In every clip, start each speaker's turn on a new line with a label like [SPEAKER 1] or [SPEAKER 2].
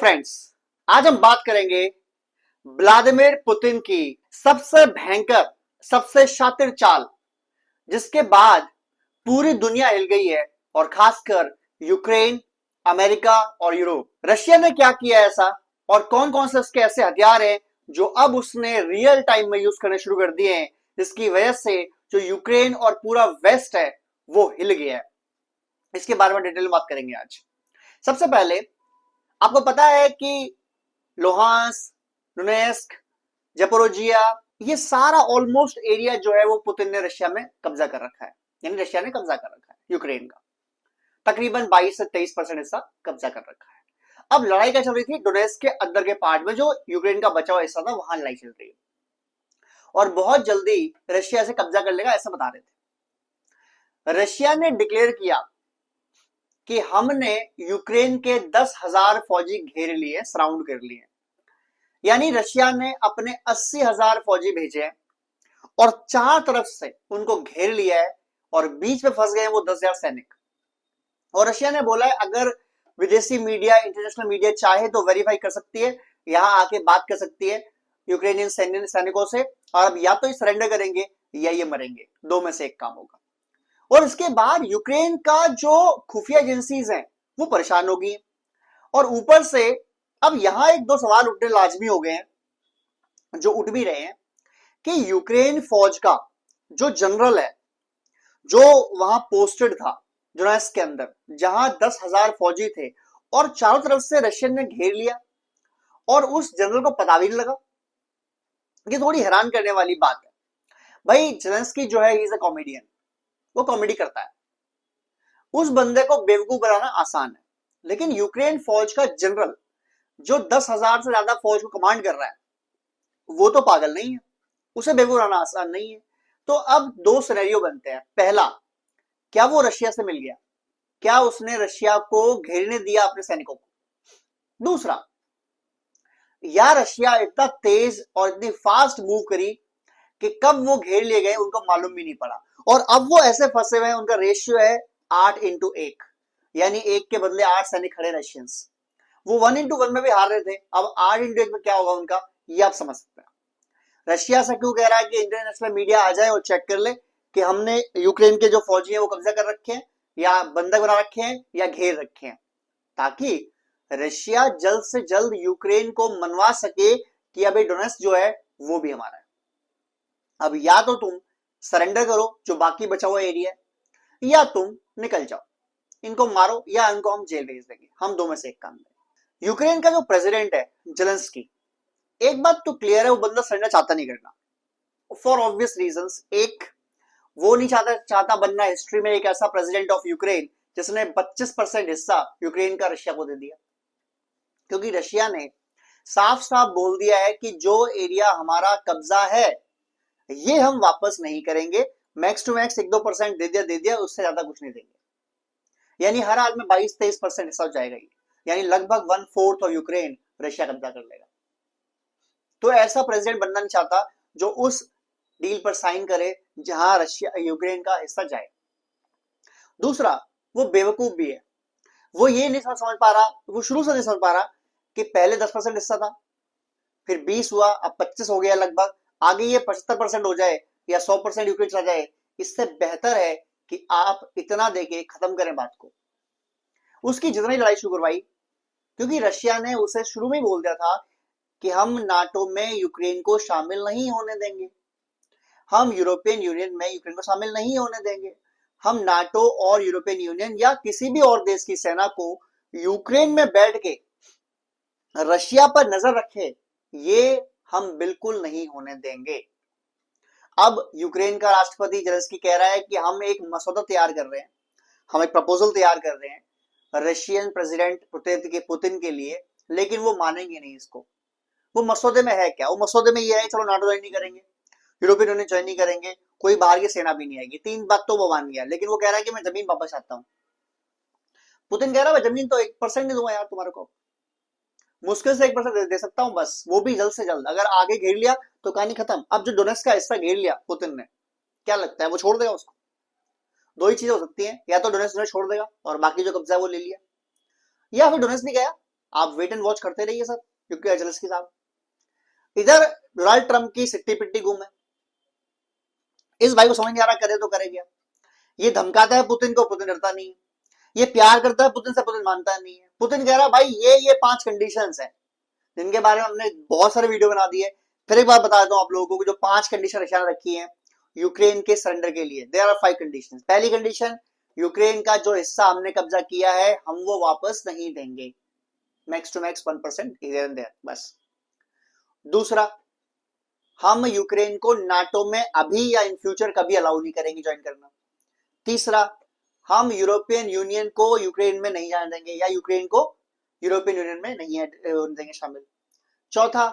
[SPEAKER 1] Friends, आज हम बात करेंगे व्लादिमीर पुतिन की सबसे भयंकर, सबसे शातिर चाल, जिसके बाद पूरी दुनिया हिल गई है और खासकर यूक्रेन, अमेरिका और यूरोप। रशिया ने क्या किया ऐसा और कौन कौन से उसके ऐसे हथियार हैं जो अब उसने रियल टाइम में यूज करने शुरू कर दिए हैं, जिसकी वजह से जो यूक्रेन और पूरा वेस्ट है वो हिल गया है। इसके बारे में डिटेल में बात करेंगे आज। सबसे पहले आपको पता है कि लोहांस्क, डोनेस्क, जपोरोजिया, ये सारा ऑलमोस्ट एरिया जो है वो पुतिन ने रशिया में कब्जा कर रखा है, यानी रशिया ने कब्जा कर रखा है यूक्रेन का। तकरीबन 22 से 23% हिस्सा कब्जा कर रखा है। अब लड़ाई क्या चल रही थी? डोनेस्क के अंदर के पार्ट में जो यूक्रेन का बचा हुआ हिस्सा था वहां लड़ाई चल रही है और बहुत जल्दी रशिया से कब्जा कर लेगा ऐसा बता रहे थे। रशिया ने डिक्लेयर किया कि हमने यूक्रेन के 10,000 फौजी घेर लिए, सराउंड कर लिए, यानी रशिया ने अपने 80,000 फौजी भेजे हैं और चार तरफ से उनको घेर लिया है और बीच में फंस गए वो 10,000 सैनिक। और रशिया ने बोला है अगर विदेशी मीडिया, इंटरनेशनल मीडिया चाहे तो वेरीफाई कर सकती है, यहां आके बात कर सकती है यूक्रेनियन सैनिकों से, और अब या तो ये सरेंडर करेंगे या ये मरेंगे, दो में से एक काम होगा। और इसके बाद यूक्रेन का जो खुफिया एजेंसीज हैं वो परेशान होगी और ऊपर से अब यहां एक दो सवाल उठने लाजमी हो गए हैं, जो उठ भी रहे हैं, कि यूक्रेन फौज का जो जनरल है, जो वहां पोस्टेड था डोनेस्क के अंदर, जहां 10,000 फौजी थे और चारों तरफ से रशियन ने घेर लिया और उस जनरल को पता भी नहीं लगा। ये थोड़ी हैरान करने वाली बात है। भाई जेलेंस्की जो है, ही इज अ कॉमेडियन, वो कॉमेडी करता है, उस बंदे को बेवकूफ बनाना आसान है, लेकिन यूक्रेन फौज का जनरल जो 10,000 से ज्यादा फौज को कमांड कर रहा है वो तो पागल नहीं है, उसे बेवकूफ बनाना आसान नहीं है। तो अब दो सिनेरियो बनते हैं। पहला, क्या वो रशिया से मिल गया? क्या उसने रशिया को घेरने दिया अपने सैनिकों को? दूसरा, या रशिया इतना तेज और इतनी फास्ट मूव करी कि कब वो घेर लिए गए उनको मालूम भी नहीं पड़ा और अब वो ऐसे फंसे हुए हैं, उनका रेशियो है 8:1, यानी एक के बदले 8 सैनिक खड़े रशियंस। वो 1:1 में भी हार रहे थे, अब 8:1 में क्या होगा उनका, ये आप समझ सकते हैं। रशिया से क्यों कह रहा है कि इंटरनेशनल मीडिया आ जाए और चेक कर ले कि हमने यूक्रेन के जो फौजी हैं वो कब्जा कर रखे हैं या बंधक बना रखे हैं या घेर रखे हैं, ताकि रशिया जल्द से जल्द यूक्रेन को मनवा सके कि अभी डोनेस्क जो है वो भी हमारा है। अब या तो तुम सरेंडर करो जो बाकी बचा हुआ एरिया है, या तुम निकल जाओ, इनको मारो या इनको हम जेल भेज देंगे, हम दो में से एक काम करें। यूक्रेन का जो प्रेसिडेंट है जेलेंस्की, एक बात तो क्लियर है, वो बंदा सरेंडर चाहता नहीं करना, फॉर ऑब्वियस रीजंस। एक, वो नहीं चाहता बनना हिस्ट्री में एक ऐसा प्रेसिडेंट ऑफ यूक्रेन जिसने 25% हिस्सा यूक्रेन का रशिया को दे दिया, क्योंकि रशिया ने साफ साफ बोल दिया है कि जो एरिया हमारा कब्जा है ये हम वापस नहीं करेंगे, मैक्स टू मैक्स 1-2% दे दिया, उससे ज्यादा कुछ नहीं देंगे। यानी हर हाल में 22-23% हिस्सा जाएगा, यानी लगभग 1/4 ऑफ यूक्रेन रशिया कब्जा कर लेगा। तो ऐसा प्रेसिडेंट बनना नहीं चाहता जो उस डील पर साइन करे जहां रशिया यूक्रेन का हिस्सा जाए। दूसरा, वो बेवकूफ भी है, वो ये नहीं समझ पा रहा, वो शुरू से नहीं समझ पा रहा कि पहले 10% हिस्सा था, फिर 20 हुआ, अब 25 हो गया लगभग, आगे ये 75% हो जाए या 100% यूक्रेन चला जाए, इससे बेहतर है कि आप इतना देके खत्म करें बात को। उसकी जितनी लड़ाई शुरू करवाई, क्योंकि रशिया ने उसे शुरू में बोल दिया था कि हम नाटो में यूक्रेन को शामिल नहीं होने देंगे, हम यूरोपियन यूनियन में यूक्रेन को शामिल नहीं होने देंगे, हम नाटो और यूरोपियन यूनियन या किसी भी और देश की सेना को यूक्रेन में बैठ के रशिया पर नजर रखे, ये हम बिल्कुल नहीं होने देंगे। अब यूक्रेन का राष्ट्रपति जेलेंस्की कह रहा है कि हम एक मसौदा तैयार कर रहे हैं, हम एक प्रपोजल तैयार कर रहे हैं रशियन प्रेसिडेंट पुतिन के लिए, लेकिन वो मानेंगे नहीं इसको। वो मसौदे में है क्या? वो मसौदे में ये है चलो नाटो ज्वाइन नहीं करेंगे, यूरोपियन यूनियन ज्वाइन नहीं करेंगे, कोई बाहर की सेना भी नहीं आएगी, 3 बात तो वो मान गया, लेकिन वो कह रहा है कि मैं जमीन वापस चाहता हूं। पुतिन कह रहा है जमीन तो 1% नहीं दूंगा यार तुम्हारे को, मुश्किल से 1% दे सकता हूं, बस वो भी जल्द से जल्द, अगर आगे घेर लिया तो कहानी खत्म। अब जो डोनेस्क का हिस्सा घेर लिया पुतिन ने, क्या लगता है वो छोड़ देगा उसको? दो ही चीजें हो सकती हैं, या तो डोनेस्क छोड़ देगा और बाकी जो कब्जा है वो ले लिया, या फिर डोनेस्क नहीं गया, आप वेट एंड वॉच करते रहिए सर, क्योंकि जेलेंस्की साहब इधर डोनाल्ड ट्रंप की सिट्टी पिट्टी गुम है। इस भाई को समझ नहीं आ रहा करे तो करे क्या। ये धमकाता है पुतिन को, पुतिन डरता नहीं है। ये प्यार करता है पुतिन से, पुतिन मानता नहीं है। पुतिन कह रहा है भाई ये 5 कंडीशंस हैं जिनके बारे में हमने बहुत सारे वीडियो बना दिए। फिर एक बार बता दूं आप लोगों को, जो 5 कंडीशन रशिया ने रखी हैं यूक्रेन के सरेंडर के लिए। There are 5 condition. पहली कंडीशन, यूक्रेन का जो हिस्सा हमने कब्जा किया है हम वो वापस नहीं देंगे, max to max 1% here and there, बस। दूसरा, हम यूक्रेन को नाटो में अभी या इन फ्यूचर कभी अलाउ नहीं करेंगे ज्वाइन करना। तीसरा, हम यूरोपियन यूनियन को यूक्रेन में नहीं जाने देंगे, या यूक्रेन को यूरोपियन यूनियन में नहीं होने देंगे शामिल। चौथा,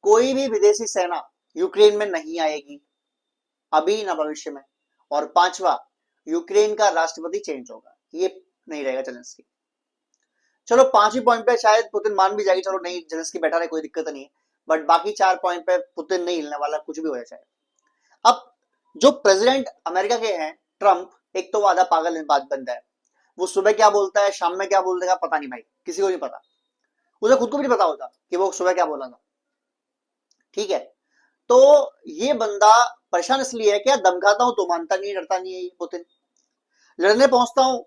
[SPEAKER 1] कोई भी विदेशी सेना यूक्रेन में नहीं आएगी अभी ना भविष्य में। और पांचवा, यूक्रेन का राष्ट्रपति चेंज होगा, ये नहीं रहेगा जेलेंस्की। चलो 5 पॉइंट पे शायद पुतिन मान भी जाएगी, चलो नहीं जेलेंस्की बैठा रहे कोई दिक्कत नहीं है, बट बाकी 4 पॉइंट पे पुतिन नहीं हिलने वाला, कुछ भी हो जाए। अब जो प्रेसिडेंट अमेरिका के हैं ट्रंप, एक तो वो आधा पागल बात बंदा है। वो सुबह क्या बोलता है शाम में क्या बोल देगा पता नहीं भाई, किसी को नहीं पता। उसे खुद को भी नहीं पता होता कि वो सुबह क्या बोला था, ठीक है। तो ये बंदा परेशान इसलिए है कि यार धमकाता हूं तो मानता नहीं, डरता नहीं है ये पुतिन। लड़ने पहुंचता हूं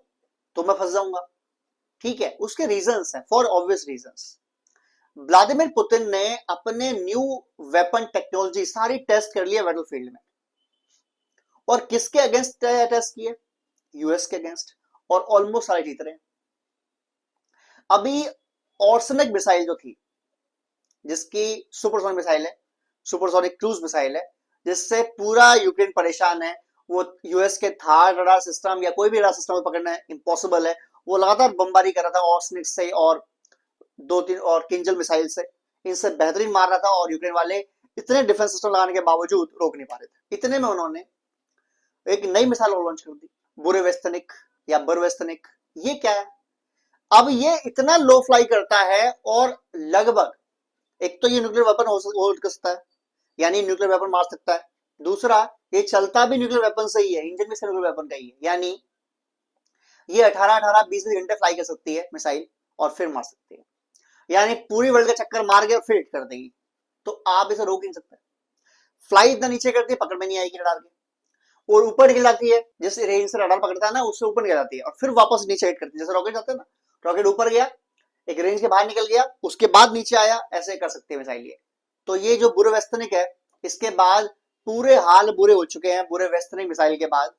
[SPEAKER 1] तो मैं फंस जाऊंगा, ठीक है। उसके रीजंस हैं, for obvious reasons. Vladimir Putin ने अपने न्यू वेपन टेक्नोलॉजी सारी टेस्ट कर लिया बैटलफील्ड में। और किसके अगेंस्ट टेस्ट किए? यूएस के अगेंस्ट, और ऑलमोस्ट सारे जीत रहे हैं। अभी ऑर्सनिक मिसाइल जो थी, जिसकी सुपरसोनिक मिसाइल है, सुपरसोनिक क्रूज मिसाइल है, जिससे पूरा यूक्रेन परेशान है। वो यूएस के थार रडार सिस्टम या कोई भी रडार सिस्टम पकड़ना इम्पॉसिबल है। वो लगातार बमबारी कर रहा था ऑर्सनिक से और 2-3 और किंजल मिसाइल से, इनसे बेहतरीन मार रहा था। और यूक्रेन वाले इतने डिफेंस सिस्टम लगाने के बावजूद रोक नहीं पा रहे थे। इतने में उन्होंने एक नई मिसाइल और लॉन्च कर दी, बुरेवेस्तनिक या बरवेस्तनिक। ये क्या है? अब ये इतना लो फ्लाई करता है और लगभग, एक तो ये न्यूक्लियर वेपन होल्ड कर सकता है, यानी न्यूक्लियर वेपन मार सकता है। दूसरा, ये चलता भी न्यूक्लियर वेपन से ही है, इंजन भी न्यूक्लियर वेपन का ही है, यानी ये 18-18 20 घंटे फ्लाई कर सकती है मिसाइल और फिर मार सकती है। यानी पूरी वर्ल्ड का चक्कर मार के और फिर हिट कर देगी। तो आप इसे रोक नहीं सकते। फ्लाई इतना नीचे करती है पकड़ में नहीं आएगी रडार के, और ऊपर निकल जाती है, जैसे रेंज से रडार पकड़ता है ना, उससे ऊपर निकल जाती है और फिर वापस नीचे हिट करती है। जैसे रॉकेट जाते हैं ना, रॉकेट ऊपर गया, एक रेंज के बाहर निकल गया, उसके बाद नीचे आया, ऐसे कर सकते हैं मिसाइल ये। तो ये जो बुरेवेस्तनिक है, इसके बाद पूरे हाल बुरे हो चुके हैं। बुरेवेस्तनिक मिसाइल के बाद,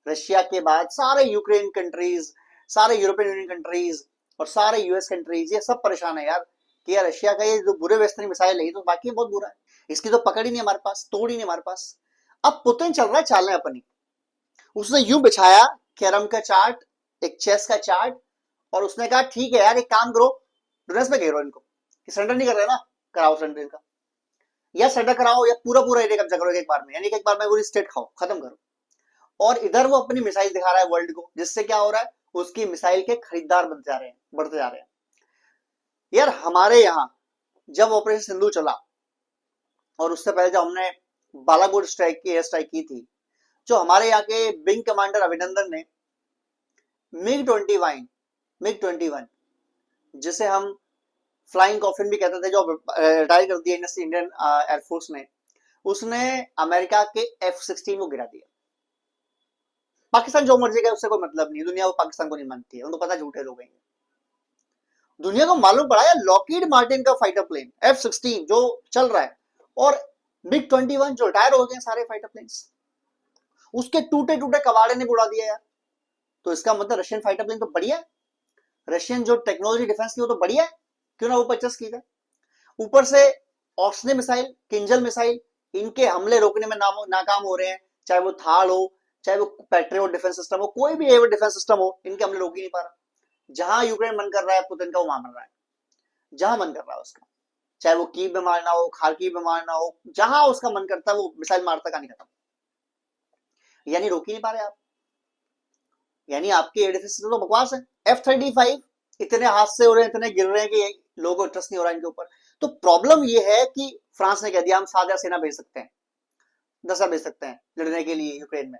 [SPEAKER 1] रशिया के बाद, सारे यूक्रेन कंट्रीज, सारे यूरोपियन यूनियन कंट्रीज और सारे यूएस कंट्रीज, ये सब परेशान है यार कि यार रशिया का ये जो बुरेवेस्तनिक मिसाइल है तो बाकी बहुत बुरा है, इसकी तो पकड़ ही नहीं हमारे पास, तोड़ ही नहीं हमारे पास। अब पुतिन चल रहा है चालें अपनी। उसने यूं बिछाया कैरम का चार्ट, एक चेस का चार्ट, और उसने कहा ठीक है यार एक काम करो, डोनेट्स में घेरो इनको, कि सरेंडर नहीं कर रहे ना, कराओ सरेंडर इनका, या सरेंडर कराओ या पूरा पूरा एरिया कब्जा करो एक बार में, यानी कि एक बार में पूरी स्टेट खाओ, खत्म करो। और इधर वो अपनी मिसाइल दिखा रहा है वर्ल्ड को, जिससे क्या हो रहा है, उसकी मिसाइल के खरीदार बनते जा रहे हैं, बढ़ते जा रहे हैं। यार हमारे यहाँ जब ऑपरेशन सिंधु चला और उससे पहले जब हमने बालाकोट स्ट्राइक की, एयर स्ट्राइक की थी, जो हमारे यहाँ के विंग कमांडर अभिनंदन ने मिग-21 जिसे हम फ्लाइंग कॉफिन भी कहते थे, जो रिटायर कर दिया इंडियन एयरफोर्स ने, उसने अमेरिका के F-16 को गिरा दिया। पाकिस्तान जो मर्जी का उससे कोई मतलब नहीं, दुनिया वो पाकिस्तान को नहीं मानती है, उनको पता झूठे लोग हैं। दुनिया को मालूम पड़ा है लॉकहीड मार्टिन का फाइटर प्लेन F-16 जो चल रहा है, और मिग-21 जो रिटायर हो गए सारे फाइटर प्लेन्स, उसके टूटे टूटे कबाड़े ने उड़ा दिया यार। तो इसका मतलब रशियन फाइटर प्लेन तो बढ़िया है, रशियन जो टेक्नोलॉजी डिफेंस की वो तो बढ़िया है, क्यों ना वो परचेस की जाए। ऊपर से ऑक्सने मिसाइल, किंजल मिसाइल, इनके हमले रोकने में नाकाम हो रहे हैं, चाहे वो थाल हो, चाहे वो पैट्रियोट डिफेंस सिस्टम हो, कोई भी एयर डिफेंस सिस्टम हो, इनके हमले रोक ही नहीं पा रहा। जहां यूक्रेन मन कर रहा है पुतिन का, वो वहां मर रहा है, जहां मन कर रहा है उसका, चाहे वो कीव में मारना हो, खार्किव में मारना हो, जहां उसका मन करता है वो मिसाइल मारता, कहानी खत्म। यानी रोक ही नहीं पा रहे आप, यानी आपके एयर डिफेंस सिस्टम तो बकवास है। F-35 इतने हादसे हो रहे हैं, इतने गिर रहे हैं कि लोगों को ट्रस्ट नहीं हो रहा इनके ऊपर। तो प्रॉब्लम ये है कि फ्रांस ने कह दिया हम 7,000 सेना भेज सकते हैं, 10,000 भेज सकते हैं लड़ने के लिए यूक्रेन में।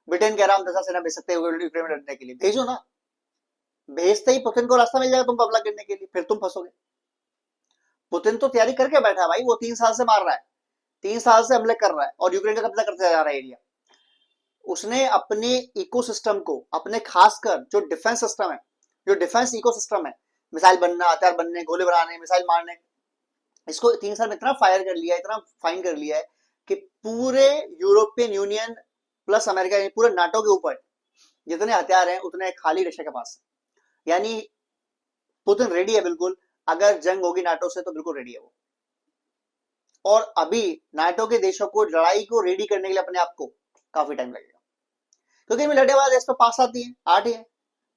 [SPEAKER 1] ब्रिटेन कह रहा हम 10,000 सेना भेज सकते हैं यूक्रेन में लड़ने के लिए, भेजो ना। भेजते ही पुतिन को रास्ता मिल जाएगा तुम पर हमला करने के लिए, फिर तुम फंसोगे। पुतिन तो तैयारी करके बैठा है भाई, वो 3 साल से मार रहा है, 3 साल से हमले कर रहा है और यूक्रेन का कब्जा करते जा रहा है एरिया। उसने अपने इकोसिस्टम को, अपने खासकर जो डिफेंस सिस्टम है, जो डिफेंस इकोसिस्टम है, मिसाइल बनना, हथियार बनने, गोले बनाने, मिसाइल मारने, इसको 3 साल में इतना फायर कर लिया है, इतना फाइन कर लिया है कि पूरे यूरोपियन यूनियन प्लस अमेरिका, पूरे नाटो के ऊपर जितने हथियार हैं उतने खाली रशिया के पास है। यानी पुतिन रेडी है बिल्कुल, अगर जंग होगी नाटो से तो बिल्कुल रेडी है वो। और अभी नाटो के देशों को लड़ाई को रेडी करने के लिए अपने आप को काफी टाइम लगेगा, क्योंकि इनमें लड़ने वाले देश तो 5-7 ही है, 8 ही है,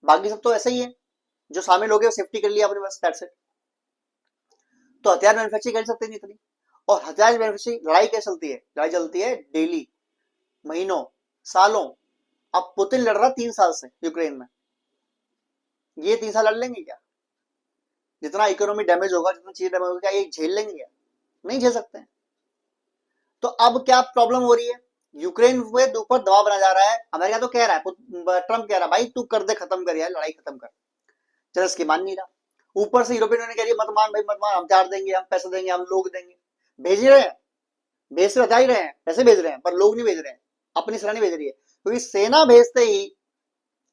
[SPEAKER 1] बाकी सब तो ऐसे ही है जो शामिल हो गए, सेफ्टी कर लिया अपने पास, दैट्स इट। तो हथियार मैन्युफैक्चरिंग कर सकते नहीं इतनी। और हथियार मैन्युफैक्चरिंग, लड़ाई कैसे चलती है? लड़ाई चलती है डेली, महीनों, सालों। अब पुतिन लड़ रहा 3 साल से यूक्रेन में, ये 3 साल लड़ लेंगे क्या? जितना इकोनॉमी डैमेज होगा, जितना चीज डैमेज होगा, क्या ये झेल लेंगे क्या? नहीं झेल सकते हैं। तो अब क्या प्रॉब्लम हो रही है? यूक्रेन के ऊपर दबाव बना जा रहा है। अमेरिका तो कह रहा है, ट्रम्प कह रहा है भाई तू कर दे, खत्म कर यार, लड़ाई खत्म कर। चल इसकी मान नहीं रहा। ऊपर से यूरोपियन यूनियन कह रही है मत मान भाई, मत मान, हम हथियार देंगे, हम पैसे देंगे, हम लोग देंगे। भेज ही रहे हैं, भेज से बता ही रहे हैं, पैसे भेज रहे हैं, पर लोग नहीं भेज रहे हैं, अपनी सेना नहीं भेज रही है। क्योंकि तो सेना भेजते ही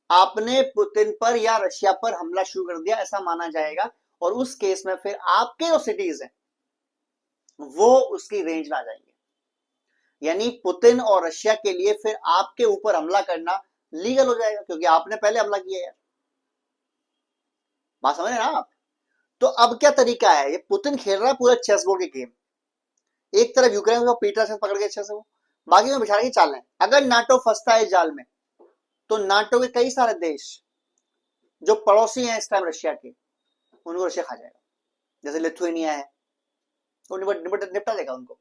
[SPEAKER 1] आपने पुतिन पर या रशिया पर हमला शुरू कर दिया, ऐसा माना जाएगा। और उस केस में फिर आपके जो सिटीज हैं वो उसकी रेंज में आ जाएंगे। यानी पुतिन और रशिया के लिए फिर आपके ऊपर हमला करना लीगल हो जाएगा, क्योंकि आपने पहले हमला किया यार। बात समझ रहे ना आप? तो अब क्या तरीका है? ये पुतिन खेल रहा है पूरा चेस बोर्ड के गेम। एक तरफ यूक्रेन को पीटा से पकड़ के अच्छे से, वो बाकी में बिछाने की चाल है। अगर नाटो फंसता है जाल में, तो नाटो के कई सारे देश जो पड़ोसी हैं इस टाइम रशिया के, उनको रशिया खा जाएगा। जैसे लिथुआनिया है, वो निपटा देगा उनको,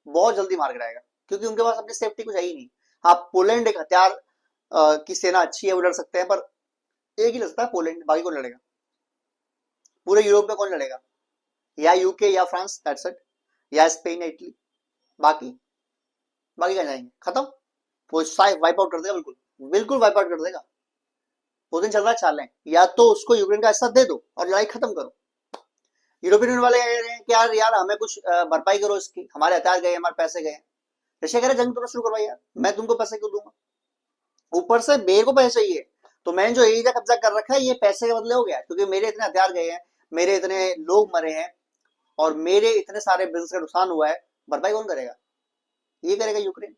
[SPEAKER 1] बहुत जल्दी मार गिराएगा, क्योंकि उनके पास अपनी सेफ्टी कुछ है ही नहीं। हाँ, पोलैंड एक हथियार की सेना अच्छी है, वो लड़ सकते हैं, पर एक ही लड़ सकता है पोलैंड, बाकी कौन लड़ेगा? पूरे यूरोप में कौन लड़ेगा? या यूके या फ्रांस, दैट्स इट, या स्पेन या इटली। बाकी बाकी कहाँ जाएंगे? खत्म। वो वाइप आउट कर देगा, बिल्कुल बिल्कुल वाइप आउट कर देगा। पुतिन चल रहा है चालें, या तो उसको यूक्रेन का हिस्सा दे दो और लड़ाई खत्म करो। यूरोपियन यूनियन वाले कह रहे हैं कि यार यार हमें कुछ भरपाई करो इसकी, हमारे हथियार गए, हमारे पैसे गए। रशिया कह रहा है जंग तुमने शुरू करवाई यार, मैं तुमको पैसे क्यों दूंगा? ऊपर से मेरे को पैसे चाहिए, तो मैंने जो एरिया कब्जा कर रखा है ये पैसे के बदले हो गया, क्योंकि मेरे इतने हथियार गए हैं, मेरे इतने लोग मरे हैं, और मेरे इतने सारे बिजनेस का नुकसान हुआ है। भरपाई कौन करेगा? ये करेगा यूक्रेन।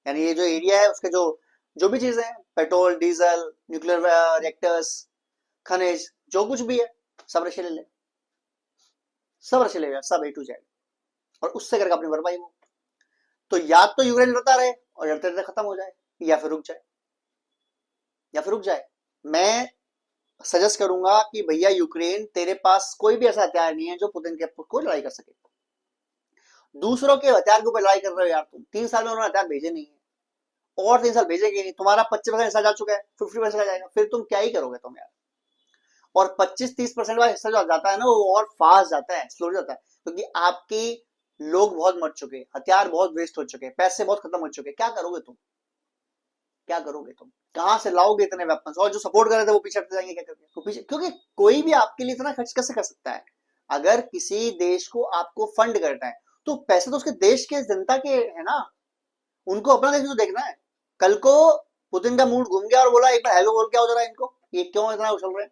[SPEAKER 1] यानी ये जो एरिया है उसके जो जो भी चीजें हैं, पेट्रोल, डीजल, न्यूक्लियर रिएक्टर्स, खनिज, जो कुछ भी है, सब रशिया ले ले, सब रशिया ले, सब A to Z, और उससे करेगा अपनी भरपाई वो। तो या तो यूक्रेन लड़ता रहे और लड़ते लड़ते खत्म हो जाए, या फिर रुक जाए, या फिर रुक जाए। मैं सजेस्ट करूंगा कि भैया यूक्रेन, तेरे पास कोई भी ऐसा हथियार नहीं है जो पुतिन के को लड़ाई कर सके। दूसरों के हथियार के ऊपर लड़ाई कर रहे हो यार तुम। 3 साल में उन्होंने हथियार भेजे नहीं है, और 3 साल भेजेंगे नहीं। तुम्हारा 25% हिस्सा जा चुका है, 50% का जाएगा, फिर तुम क्या ही करोगे तुम यार? और 25-30% का हिस्सा जो जाता है ना, वो और फास्ट जाता है, स्लो जाता है, क्योंकि आपके लोग बहुत मर चुके, हथियार बहुत वेस्ट हो चुके, पैसे बहुत खत्म हो चुके। क्या करोगे तुम? क्या करोगे तुम? कहां से लाओगे इतने वेपन्स? और जो सपोर्ट कर रहे थे वो पीछे हटते जाएंगे क्या करके? तो पीछे, क्योंकि कोई भी आपके लिए इतना खर्च कैसे कर सकता है? अगर किसी देश को आपको फंड करना है, तो पैसे तो उसके देश के जनता के है ना, उनको अपना देश तो देखना है। कल को पुतिन का मूड घूम गया और बोला एक बार हेलो बोल के आओ जरा इनको, ये क्यों इतना उछल रहे हैं,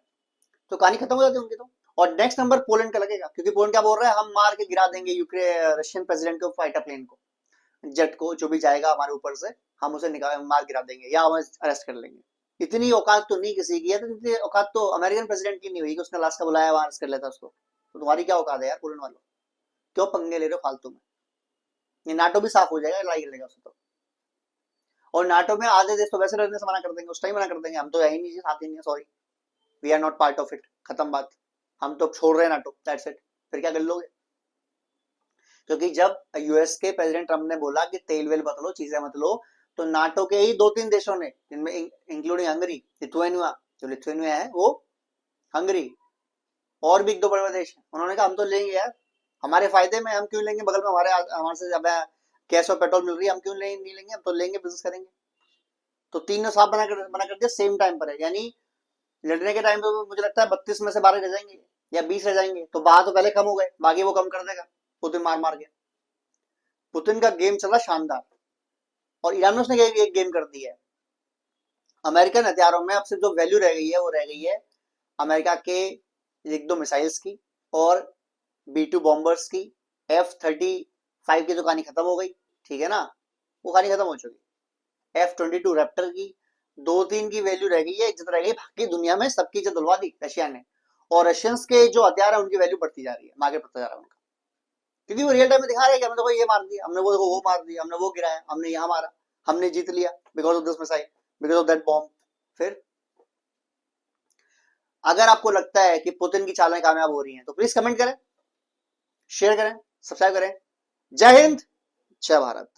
[SPEAKER 1] तो कहानी खत्म हो जाती है उनकी तो। और नेक्स्ट नंबर पोलैंड का लगेगा, क्योंकि पोलैंड क्या बोल रहा है, हम मार के गिरा देंगे यूक्रेन रशियन प्रेसिडेंट को, फाइटर प्लेन को, जेट को, जो भी जाएगा हमारे ऊपर से, हम उसे निकाल मार गिरा देंगे या हम अरेस्ट कर लेंगे। इतनी औकात तो नहीं किसी की है, तो इतनी औकात तो अमेरिकन प्रेसिडेंट की नहीं हुई कि उसने लास्ट का बुलाया वहां अरेस्ट कर लेता उसको। तो तुम्हारी क्या औकात है यार पोलैंड वालों? क्यों पंगे ले रहे हो फालतू में? ये नाटो भी साफ हो जाएगा, लड़ाई कर लेगा उससे तो। और नाटो में आधे देश तो वैसे रहने से मना कर देंगे, उस टाइम मना कर देंगे, हम तो है ही नहीं, साथ ही नहीं, sorry, we are not part of it, खत्म बात, हम तो छोड़ रहे हैं नाटो, दैट्स इट। फिर क्या कर लोगे? क्योंकि जब यूएस के प्रेसिडेंट ट्रम्प ने बोला कि तेल वेल मत लो, चीजें मत लो, तो नाटो के ही 2-3 देशों ने, जिनमें इंक्लूडिंग हंगरी, लिथुआनिया, जो लिथुआनिया है वो, हंगरी, और भी 1-2 बड़े देश हैं, उन्होंने कहा हम तो लेंगे यार, हमारे फायदे में, हम क्यों लेंगे? बगल में हमारे से ज्यादा गैस और पेट्रोल मिल रही है, हम क्यों नहीं लेंगे? हम तो लेंगे, बिजनेस करेंगे। तो 3 ने साफ मना कर दिया, सेम टाइम पर है। यानी लड़ने के टाइम पे मुझे लगता है 32 में से 12 रह जाएंगे या 20 रह जाएंगे, तो 12 तो पहले कम हो गए, बाकी वो कम कर देगा पुतिन मार मार के। पुतिन का गेम चला शानदार, और ईरान ने उसने एक गेम कर दी है। अमेरिकन हथियारों में अब सिर्फ जो वैल्यू रह गई है वो रह गई है अमेरिका के एक दो मिसाइल्स की, और B2 बॉम्बर्स की, F-35 की तो कहानी खत्म हो गई, ठीक है ना, वो कहानी खत्म हो चुकी। F-22 रैप्टर की दो तीन की वैल्यू रह गई है, इज्जत रह गई, बाकी दुनिया में सबकी इज्जत उलवा दी रशिया ने। और रशियंस के जो हथियार है उनकी वैल्यू बढ़ती जा रही है, मार्केट बढ़ता जा रहा है उनका, क्योंकि वो रियल टाइम में दिखा रहे हैं कि हमने देखो ये मार दिया, हमने वो देखो वो मार दिया, हमने वो गिराया, हमने यहाँ मारा, हमने जीत लिया because of this missile, because of that bomb. फिर अगर आपको लगता है कि पुतिन की चालें कामयाब हो रही हैं तो प्लीज कमेंट करें, शेयर करें, सब्सक्राइब करें। जय हिंद, जय भारत।